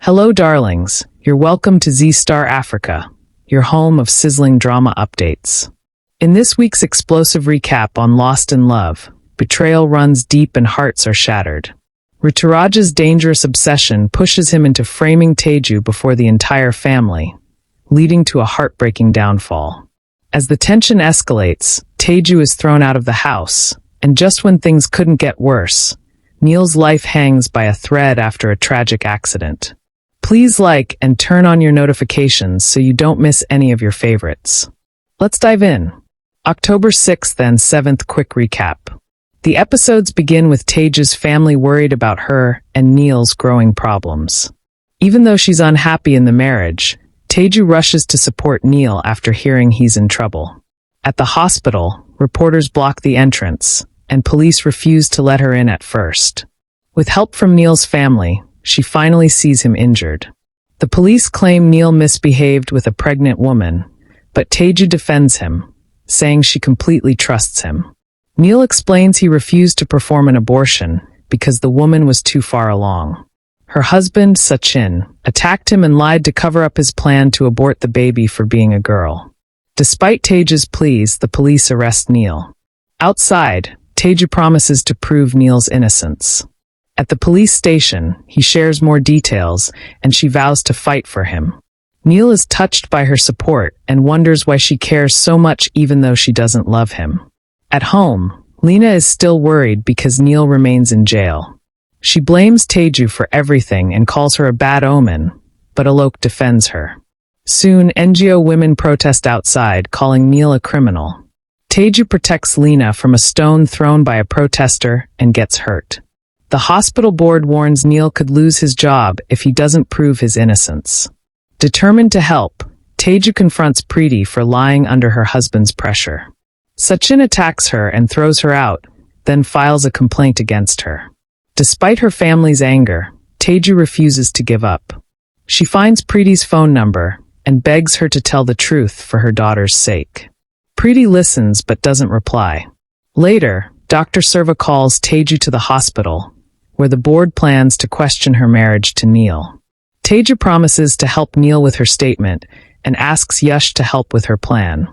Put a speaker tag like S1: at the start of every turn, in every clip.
S1: Hello, darlings. You're welcome to Z-Star Africa, your home of sizzling drama updates. In this week's explosive recap on Lost in Love, betrayal runs deep and hearts are shattered. Rituraj's dangerous obsession pushes him into framing Teju before the entire family, leading to a heartbreaking downfall. As the tension escalates, Teju is thrown out of the house, and just when things couldn't get worse, Neil's life hangs by a thread after a tragic accident. Please like and turn on your notifications so you don't miss any of your favorites. Let's dive in. October 6th and 7th quick recap. The episodes begin with Teju's family worried about her and Neil's growing problems. Even though she's unhappy in the marriage, Teju rushes to support Neil after hearing he's in trouble. At the hospital, reporters block the entrance, and police refuse to let her in at first. With help from Neil's family, she finally sees him injured. The police claim Neil misbehaved with a pregnant woman, but Teju defends him, saying she completely trusts him. Neil explains he refused to perform an abortion because the woman was too far along. Her husband, Sachin, attacked him and lied to cover up his plan to abort the baby for being a girl. Despite Teju's pleas, the police arrest Neil. Outside, Teju promises to prove Neil's innocence. At the police station, he shares more details, and she vows to fight for him. Neil is touched by her support and wonders why she cares so much even though she doesn't love him. At home, Lena is still worried because Neil remains in jail. She blames Teju for everything and calls her a bad omen, but Alok defends her. Soon, NGO women protest outside, calling Neil a criminal. Teju protects Lena from a stone thrown by a protester and gets hurt. The hospital board warns Neil could lose his job if he doesn't prove his innocence. Determined to help, Teju confronts Preeti for lying under her husband's pressure. Sachin attacks her and throws her out, then files a complaint against her. Despite her family's anger, Teju refuses to give up. She finds Preeti's phone number and begs her to tell the truth for her daughter's sake. Preeti listens but doesn't reply. Later, Dr. Serva calls Teju to the hospital, where the board plans to question her marriage to Neil. Teju promises to help Neil with her statement and asks Yash to help with her plan.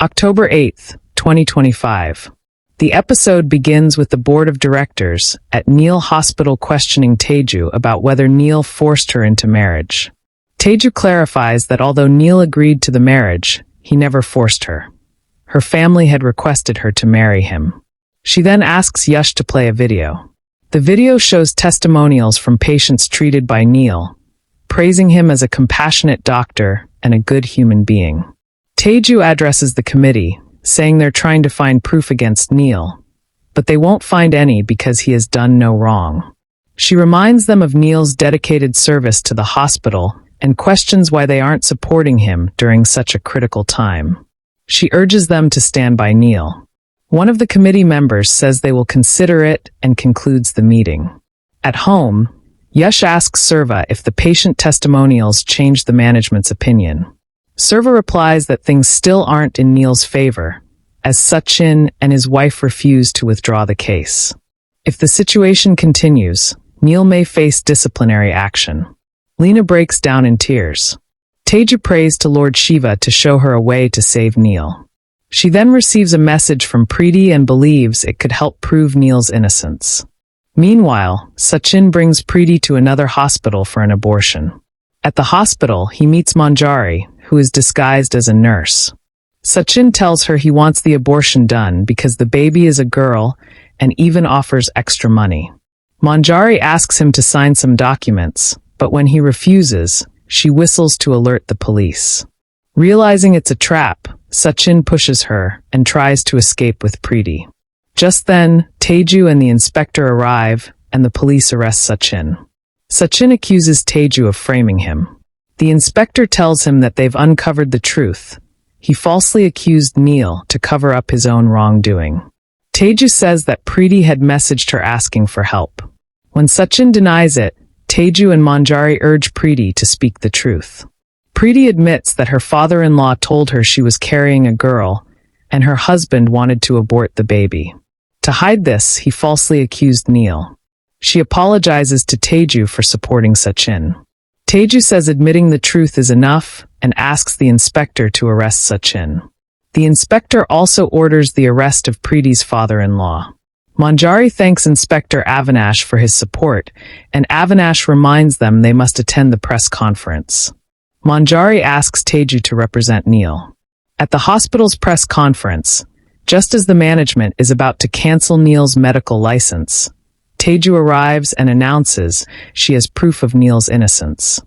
S1: October 8th, 2025. The episode begins with the board of directors at Neil Hospital questioning Teju about whether Neil forced her into marriage. Teju clarifies that although Neil agreed to the marriage, he never forced her. Her family had requested her to marry him. She then asks Yash to play a video. The video shows testimonials from patients treated by Neil, praising him as a compassionate doctor and a good human being. Teju addresses the committee, saying they're trying to find proof against Neil, but they won't find any because he has done no wrong. She reminds them of Neil's dedicated service to the hospital and questions why they aren't supporting him during such a critical time. She urges them to stand by Neil. One of the committee members says they will consider it and concludes the meeting. At home, Yash asks Serva if the patient testimonials changed the management's opinion. Serva replies that things still aren't in Neil's favor, as Sachin and his wife refuse to withdraw the case. If the situation continues, Neil may face disciplinary action. Lena breaks down in tears. Teju prays to Lord Shiva to show her a way to save Neil. She then receives a message from Preeti and believes it could help prove Neil's innocence. Meanwhile, Sachin brings Preeti to another hospital for an abortion. At the hospital, he meets Manjari, who is disguised as a nurse. Sachin tells her he wants the abortion done because the baby is a girl and even offers extra money. Manjari asks him to sign some documents, but when he refuses, she whistles to alert the police. Realizing it's a trap, Sachin pushes her and tries to escape with Preeti. Just then, Teju and the inspector arrive, and the police arrest Sachin. Sachin accuses Teju of framing him. The inspector tells him that they've uncovered the truth. He falsely accused Neil to cover up his own wrongdoing. Teju says that Preeti had messaged her asking for help. When Sachin denies it, Teju and Manjari urge Preeti to speak the truth. Preeti admits that her father-in-law told her she was carrying a girl, and her husband wanted to abort the baby. To hide this, he falsely accused Neil. She apologizes to Teju for supporting Sachin. Teju says admitting the truth is enough and asks the inspector to arrest Sachin. The inspector also orders the arrest of Preeti's father-in-law. Manjari thanks Inspector Avinash for his support, and Avinash reminds them they must attend the press conference. Manjari asks Teju to represent Neil. At the hospital's press conference, just as the management is about to cancel Neil's medical license, Teju arrives and announces she has proof of Neil's innocence.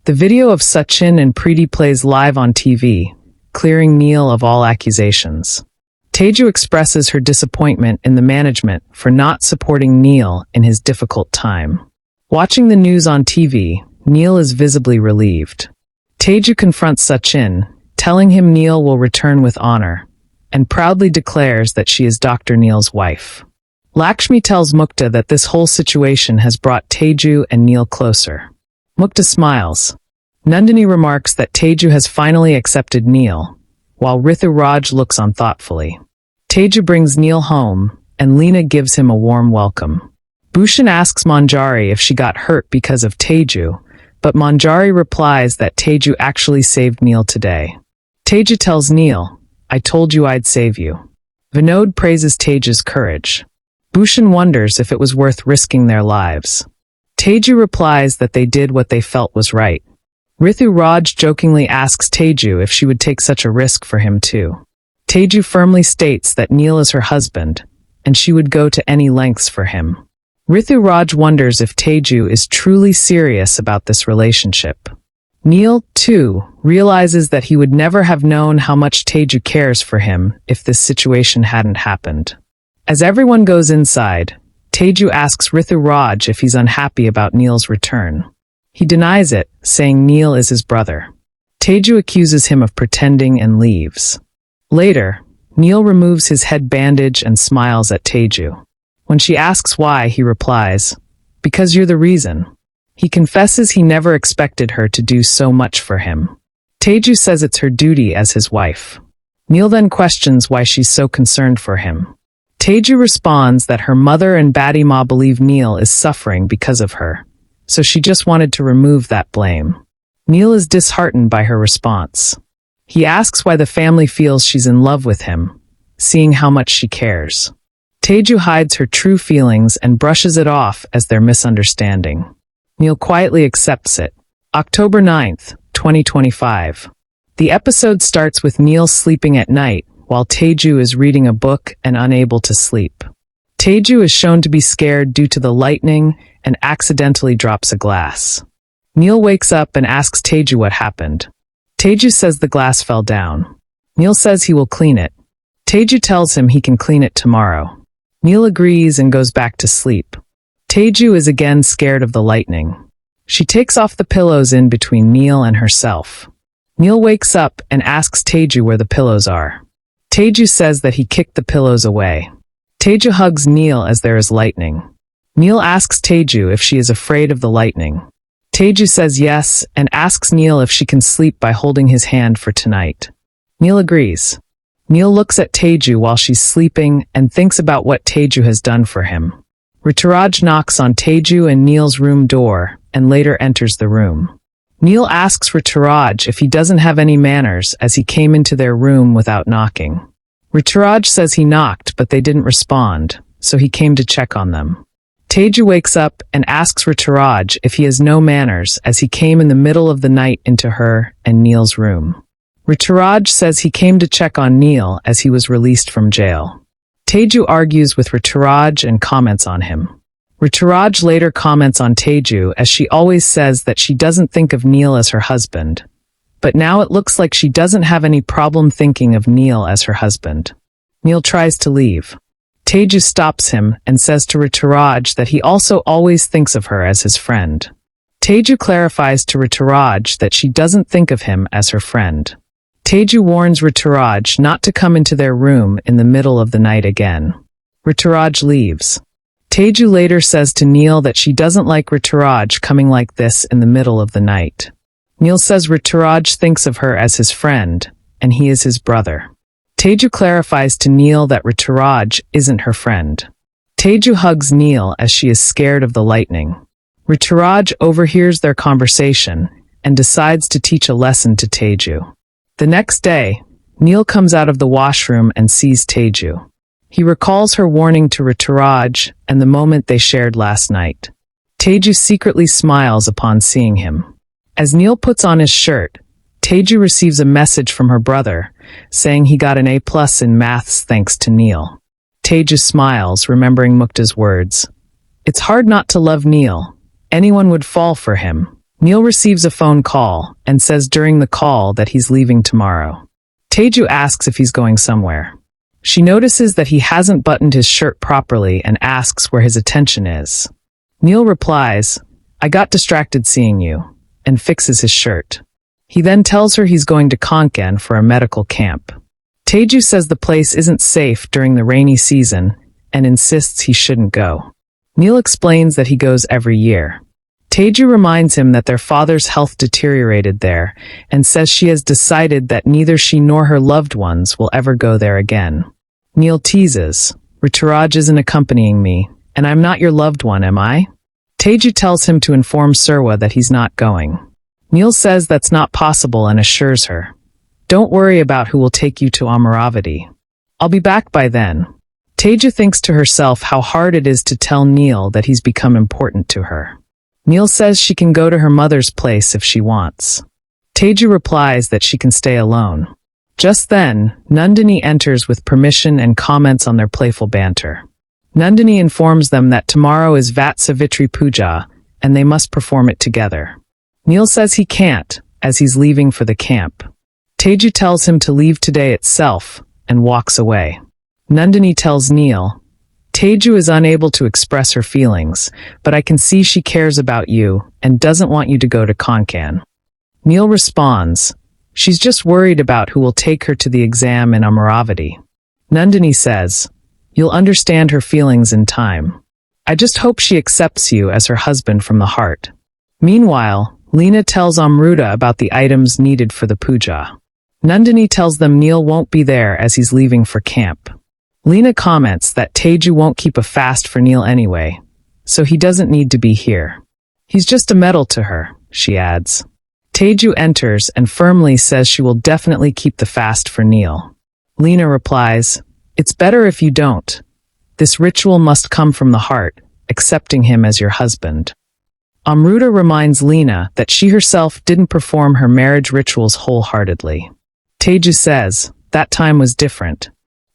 S1: The video of Sachin and Preeti plays live on TV, clearing Neil of all accusations. Teju expresses her disappointment in the management for not supporting Neil in his difficult time. Watching the news on TV, Neil is visibly relieved. Teju confronts Sachin, telling him Neil will return with honor, and proudly declares that she is Dr. Neil's wife. Lakshmi tells Mukta that this whole situation has brought Teju and Neil closer. Mukta smiles. Nandini remarks that Teju has finally accepted Neil, while Ritu Raj looks on thoughtfully. Teju brings Neil home, and Leena gives him a warm welcome. Bhushan asks Manjari if she got hurt because of Teju, but Manjari replies that Teju actually saved Neil today. Teju tells Neil, "I told you I'd save you." Vinod praises Teju's courage. Bhushan wonders if it was worth risking their lives. Teju replies that they did what they felt was right. Ritu Raj jokingly asks Teju if she would take such a risk for him too. Teju firmly states that Neil is her husband, and she would go to any lengths for him. Ritu Raj wonders if Teju is truly serious about this relationship. Neil, too, realizes that he would never have known how much Teju cares for him if this situation hadn't happened. As everyone goes inside, Teju asks Ritu Raj if he's unhappy about Neil's return. He denies it, saying Neil is his brother. Teju accuses him of pretending and leaves. Later, Neil removes his head bandage and smiles at Teju. When she asks why, he replies, "Because you're the reason." He confesses he never expected her to do so much for him. Teju says it's her duty as his wife. Neil then questions why she's so concerned for him. Teju responds that her mother and Batty Ma believe Neil is suffering because of her, so she just wanted to remove that blame. Neil is disheartened by her response. He asks why the family feels she's in love with him, seeing how much she cares. Teju hides her true feelings and brushes it off as their misunderstanding. Neil quietly accepts it. October 9th, 2025. The episode starts with Neil sleeping at night while Teju is reading a book and unable to sleep. Teju is shown to be scared due to the lightning and accidentally drops a glass. Neil wakes up and asks Teju what happened. Teju says the glass fell down. Neil says he will clean it. Teju tells him he can clean it tomorrow. Neil agrees and goes back to sleep. Teju is again scared of the lightning. She takes off the pillows in between Neil and herself. Neil wakes up and asks Teju where the pillows are. Teju says that he kicked the pillows away. Teju hugs Neil as there is lightning. Neil asks Teju if she is afraid of the lightning. Teju says yes and asks Neil if she can sleep by holding his hand for tonight. Neil agrees. Neil looks at Teju while she's sleeping and thinks about what Teju has done for him. Rituraj knocks on Teju and Neil's room door and later enters the room. Neil asks Rituraj if he doesn't have any manners as he came into their room without knocking. Rituraj says he knocked but they didn't respond, so he came to check on them. Teju wakes up and asks Rituraj if he has no manners as he came in the middle of the night into her and Neil's room. Rituraj says he came to check on Neil as he was released from jail. Teju argues with Rituraj and comments on him. Rituraj later comments on Teju as she always says that she doesn't think of Neil as her husband, but now it looks like she doesn't have any problem thinking of Neil as her husband. Neil tries to leave. Teju stops him and says to Rituraj that he also always thinks of her as his friend. Teju clarifies to Rituraj that she doesn't think of him as her friend. Teju warns Rituraj not to come into their room in the middle of the night again. Rituraj leaves. Teju later says to Neil that she doesn't like Rituraj coming like this in the middle of the night. Neil says Rituraj thinks of her as his friend, and he is his brother. Teju clarifies to Neil that Rituraj isn't her friend. Teju hugs Neil as she is scared of the lightning. Rituraj overhears their conversation and decides to teach a lesson to Teju. The next day, Neil comes out of the washroom and sees Teju. He recalls her warning to Rituraj and the moment they shared last night. Teju secretly smiles upon seeing him. As Neil puts on his shirt, Teju receives a message from her brother saying he got an A+ in maths thanks to Neil. Teju smiles, remembering Mukta's words. It's hard not to love Neil. Anyone would fall for him. Neil receives a phone call and says during the call that he's leaving tomorrow. Teju asks if he's going somewhere. She notices that he hasn't buttoned his shirt properly and asks where his attention is. Neil replies, "I got distracted seeing you," and fixes his shirt. He then tells her he's going to Konkan for a medical camp. Teju says the place isn't safe during the rainy season and insists he shouldn't go. Neil explains that he goes every year. Teju reminds him that their father's health deteriorated there and says she has decided that neither she nor her loved ones will ever go there again. Neil teases, "Rituraj isn't accompanying me, and I'm not your loved one, am I?" Teju tells him to inform Surwa that he's not going. Neil says that's not possible and assures her, "Don't worry about who will take you to Amaravati. I'll be back by then." Teju thinks to herself how hard it is to tell Neil that he's become important to her. Neil says she can go to her mother's place if she wants. Teju replies that she can stay alone. Just then, Nandini enters with permission and comments on their playful banter. Nandini informs them that tomorrow is Vat Savitri Puja, and they must perform it together. Neil says he can't, as he's leaving for the camp. Teju tells him to leave today itself, and walks away. Nandini tells Neil, "Teju is unable to express her feelings, but I can see she cares about you and doesn't want you to go to Konkan." Neil responds, "She's just worried about who will take her to the exam in Amaravati." Nandini says, "You'll understand her feelings in time. I just hope she accepts you as her husband from the heart." Meanwhile, Leena tells Amruta about the items needed for the puja. Nandini tells them Neil won't be there as he's leaving for camp. Leena comments that Teju won't keep a fast for Neil anyway, so he doesn't need to be here. "He's just a medal to her," she adds. Teju enters and firmly says she will definitely keep the fast for Neil. Leena replies, "It's better if you don't. This ritual must come from the heart, accepting him as your husband." Amruta reminds Leena that she herself didn't perform her marriage rituals wholeheartedly. Teju says, "That time was different."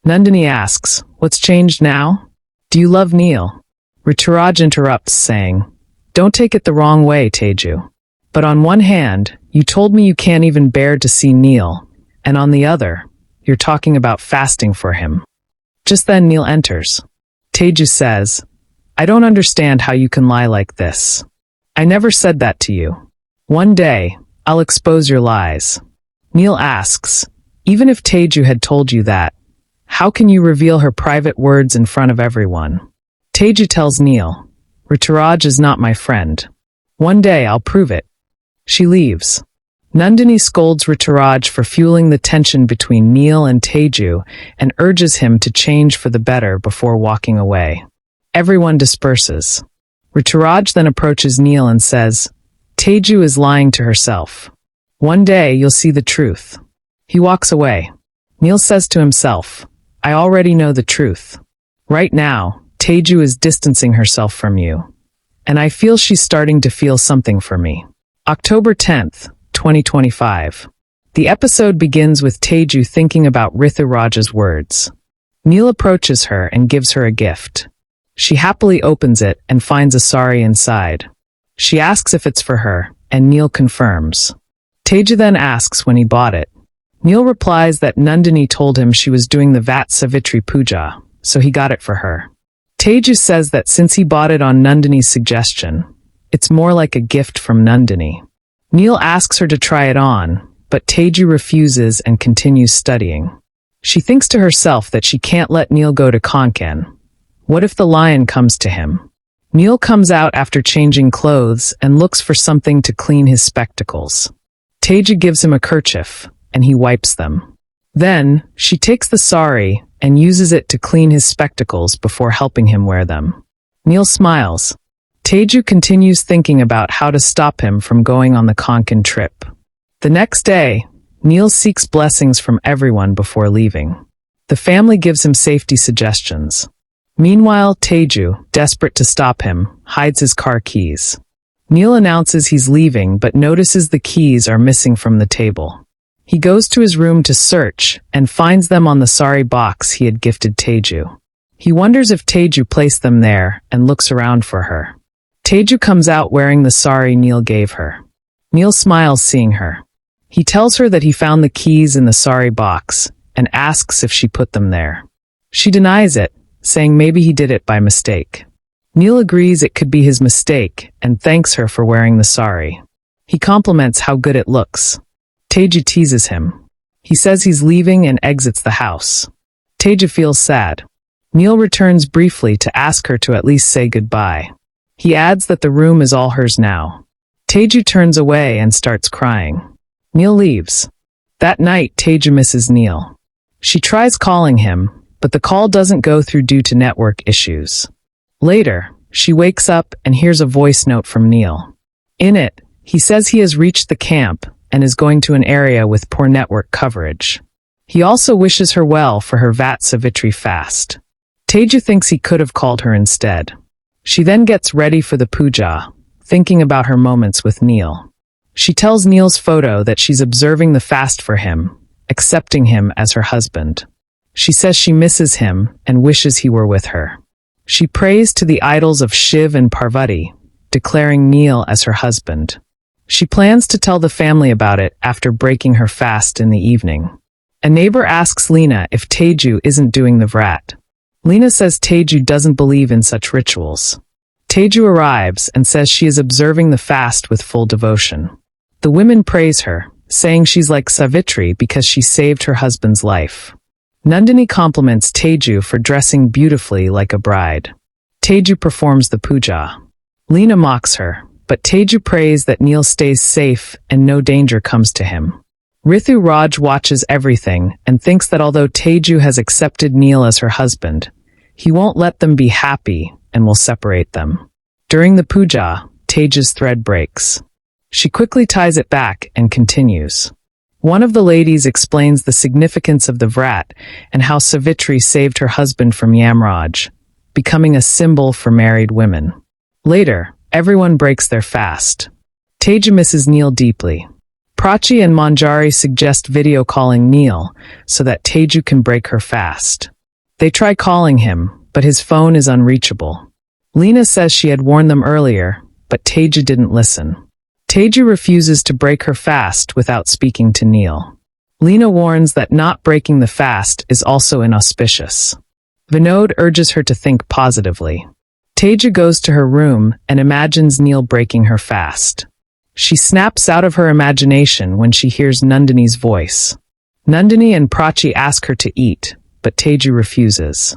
S1: Nandini asks, "What's changed now? Do you love Neil?" Rituraj interrupts, saying, "Don't take it the wrong way, Teju. But on one hand, you told me you can't even bear to see Neil, and on the other, you're talking about fasting for him." Just then Neil enters. Teju says, "I don't understand how you can lie like this. I never said that to you. One day, I'll expose your lies." Neil asks, "Even if Teju had told you that, how can you reveal her private words in front of everyone?" Teju tells Neil, "Rituraj is not my friend. One day I'll prove it." She leaves. Nandini scolds Rituraj for fueling the tension between Neil and Teju and urges him to change for the better before walking away. Everyone disperses. Rituraj then approaches Neil and says, "Teju is lying to herself. One day you'll see the truth." He walks away. Neil says to himself, "I already know the truth. Right now, Teju is distancing herself from you. And I feel she's starting to feel something for me." October 10th, 2025. The episode begins with Teju thinking about Rituraj's words. Neil approaches her and gives her a gift. She happily opens it and finds a sari inside. She asks if it's for her, and Neil confirms. Teju then asks when he bought it. Neil replies that Nandini told him she was doing the Vat Savitri Puja, so he got it for her. Teju says that since he bought it on Nandini's suggestion, it's more like a gift from Nandini. Neil asks her to try it on, but Teju refuses and continues studying. She thinks to herself that she can't let Neil go to Konkan. What if the lion comes to him? Neil comes out after changing clothes and looks for something to clean his spectacles. Teju gives him a kerchief, and he wipes them. Then, she takes the sari and uses it to clean his spectacles before helping him wear them. Neil smiles. Teju continues thinking about how to stop him from going on the Konkan trip. The next day, Neil seeks blessings from everyone before leaving. The family gives him safety suggestions. Meanwhile, Teju, desperate to stop him, hides his car keys. Neil announces he's leaving but notices the keys are missing from the table. He goes to his room to search and finds them on the sari box he had gifted Teju. He wonders if Teju placed them there and looks around for her. Teju comes out wearing the sari Neil gave her. Neil smiles seeing her. He tells her that he found the keys in the sari box and asks if she put them there. She denies it, saying maybe he did it by mistake. Neil agrees it could be his mistake and thanks her for wearing the sari. He compliments how good it looks. Teju teases him. He says he's leaving and exits the house. Teju feels sad. Neil returns briefly to ask her to at least say goodbye. He adds that the room is all hers now. Teju turns away and starts crying. Neil leaves. That night, Teju misses Neil. She tries calling him, but the call doesn't go through due to network issues. Later, she wakes up and hears a voice note from Neil. In it, he says he has reached the camp and is going to an area with poor network coverage. He also wishes her well for her Vat Savitri fast. Teju thinks he could have called her instead. She then gets ready for the puja, thinking about her moments with Neil. She tells Neil's photo that she's observing the fast for him, accepting him as her husband. She says she misses him and wishes he were with her. She prays to the idols of Shiv and Parvati, declaring Neil as her husband. She plans to tell the family about it after breaking her fast in the evening. A neighbor asks Lena if Teju isn't doing the vrat. Lena says Teju doesn't believe in such rituals. Teju arrives and says she is observing the fast with full devotion. The women praise her, saying she's like Savitri because she saved her husband's life. Nandini compliments Teju for dressing beautifully like a bride. Teju performs the puja. Lena mocks her, but Teju prays that Neil stays safe and no danger comes to him. Ritu Raj watches everything and thinks that although Teju has accepted Neil as her husband, he won't let them be happy and will separate them. During the puja, Teju's thread breaks. She quickly ties it back and continues. One of the ladies explains the significance of the vrat and how Savitri saved her husband from Yamraj, becoming a symbol for married women. Later, everyone breaks their fast. Teju misses Neil deeply. Prachi and Manjari suggest video calling Neil so that Teju can break her fast. They try calling him, but his phone is unreachable. Lena says she had warned them earlier, but Teju didn't listen. Teju refuses to break her fast without speaking to Neil. Lena warns that not breaking the fast is also inauspicious. Vinod urges her to think positively. Teju goes to her room and imagines Neil breaking her fast. She snaps out of her imagination when she hears Nandini's voice. Nandini and Prachi ask her to eat, but Teju refuses.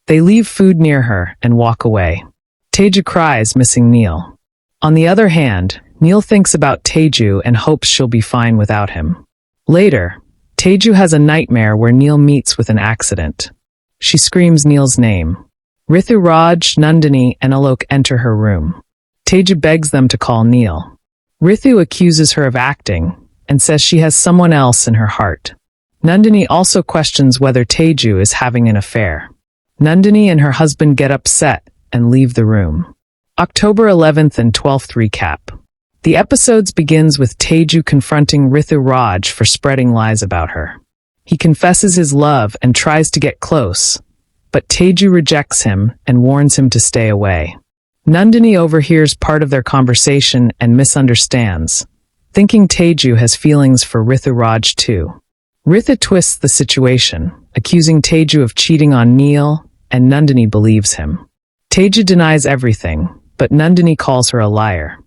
S1: They leave food near her and walk away. Teju cries, missing Neil. On the other hand, Neil thinks about Teju and hopes she'll be fine without him. Later, Teju has a nightmare where Neil meets with an accident. She screams Neil's name. Ritu Raj, Nandini, and Alok enter her room. Teju begs them to call Neil. Ritu accuses her of acting and says she has someone else in her heart. Nandini also questions whether Teju is having an affair. Nandini and her husband get upset and leave the room. October 11th and 12th recap. The episodes begins with Teju confronting Ritu Raj for spreading lies about her. He confesses his love and tries to get close, but Teju rejects him and warns him to stay away. Nandini overhears part of their conversation and misunderstands, thinking Teju has feelings for Ritu Raj too. Ritu twists the situation, accusing Teju of cheating on Neil, and Nandini believes him. Teju denies everything, but Nandini calls her a liar.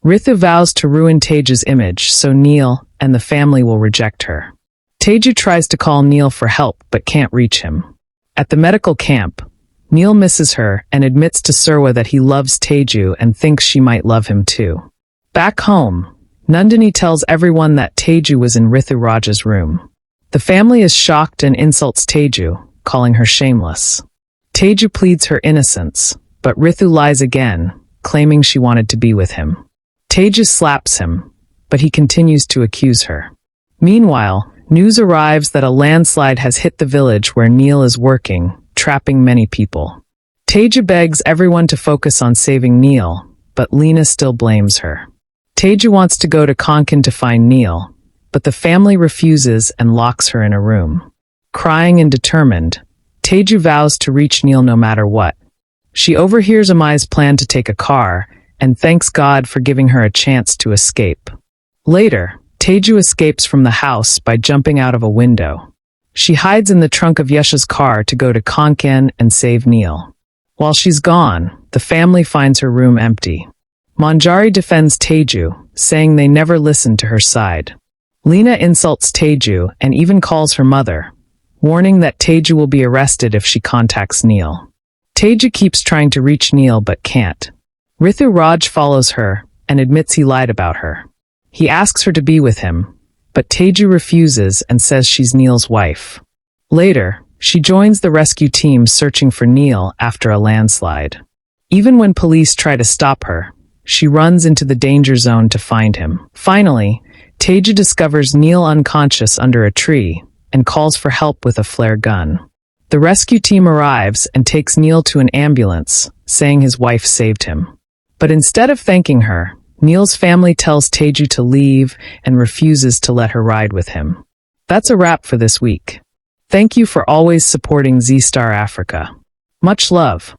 S1: Ritu vows to ruin Teju's image so Neil and the family will reject her. Teju tries to call Neil for help but can't reach him. At the medical camp, Neil misses her and admits to Surwa that he loves Teju and thinks she might love him too. Back home, Nandini tells everyone that Teju was in Ritu Raj's room. The family is shocked and insults Teju, calling her shameless. Teju pleads her innocence, but Ritu lies again, claiming she wanted to be with him. Teju slaps him, but he continues to accuse her. Meanwhile, news arrives that a landslide has hit the village where Neil is working, trapping many people. Teju begs everyone to focus on saving Neil, but Lena still blames her. Teju wants to go to Konkan to find Neil, but the family refuses and locks her in a room. Crying and determined, Teju vows to reach Neil no matter what. She overhears Amai's plan to take a car and thanks God for giving her a chance to escape. Later, Teju escapes from the house by jumping out of a window. She hides in the trunk of Yesha's car to go to Konkan and save Neil. While she's gone, the family finds her room empty. Manjari defends Teju, saying they never listened to her side. Lena insults Teju and even calls her mother, warning that Teju will be arrested if she contacts Neil. Teju keeps trying to reach Neil but can't. Ritu Raj follows her and admits he lied about her. He asks her to be with him, but Teju refuses and says she's Neil's wife. Later, she joins the rescue team searching for Neil after a landslide. Even when police try to stop her, she runs into the danger zone to find him. Finally, Teju discovers Neil unconscious under a tree and calls for help with a flare gun. The rescue team arrives and takes Neil to an ambulance, saying his wife saved him. But instead of thanking her, Neil's family tells Teju to leave and refuses to let her ride with him. That's a wrap for this week. Thank you for always supporting Z Star Africa. Much love.